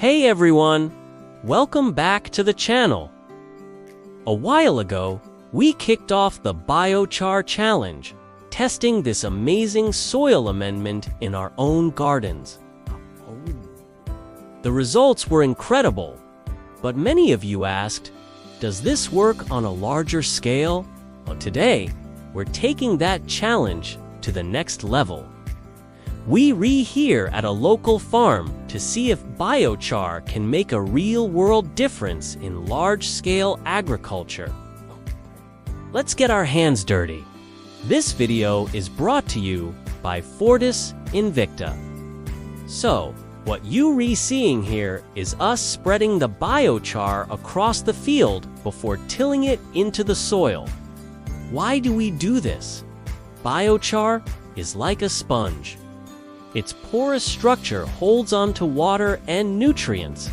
Hey everyone! Welcome back to the channel. A while ago, we kicked off the Biochar Challenge, testing this amazing soil amendment in our own gardens. The results were incredible, but many of you asked, does this work on a larger scale? Well, today, we're taking that challenge to the next level. We're here at a local farm to see if biochar can make a real-world difference in large-scale agriculture. Let's get our hands dirty. This video is brought to you by Fortis Invicta. So, what you're seeing here is us spreading the biochar across the field before tilling it into the soil. Why do we do this? Biochar is like a sponge. Its porous structure holds onto water and nutrients,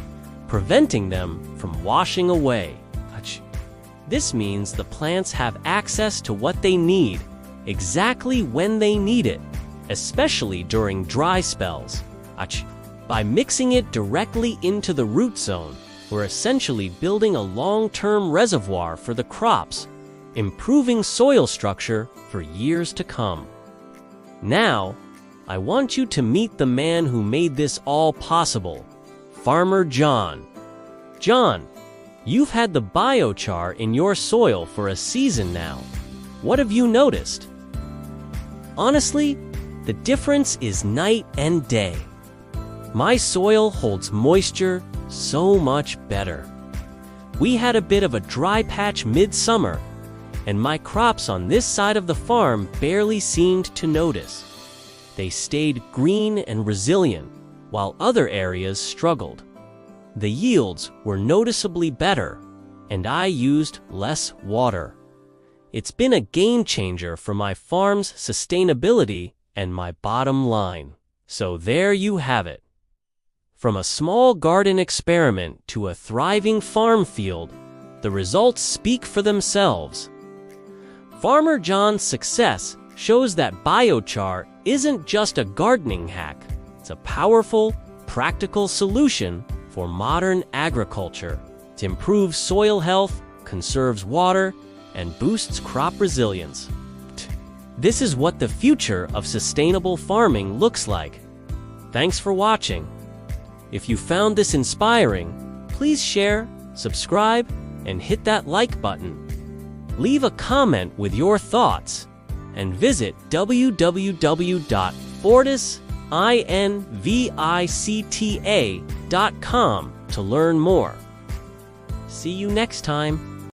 preventing them from washing away. This means the plants have access to what they need, exactly when they need it, especially during dry spells. By mixing it directly into the root zone, we're essentially building a long-term reservoir for the crops, improving soil structure for years to come. Now, I want you to meet the man who made this all possible, Farmer John. John, you've had the biochar in your soil for a season now. What have you noticed? Honestly, the difference is night and day. My soil holds moisture so much better. We had a bit of a dry patch mid-summer, and my crops on this side of the farm barely seemed to notice. They stayed green and resilient, while other areas struggled. The yields were noticeably better, and I used less water. It's been a game changer for my farm's sustainability and my bottom line. So there you have it. From a small garden experiment to a thriving farm field, the results speak for themselves. Farmer John's success shows that biochar isn't just a gardening hack. It's a powerful, practical solution for modern agriculture. It improves soil health, conserves water, and boosts crop resilience. This is what the future of sustainable farming looks like. Thanks for watching. If you found this inspiring, please share, subscribe, and hit that like button. Leave a comment with your thoughts, and visit www.fortisinvicta.com to learn more. See you next time.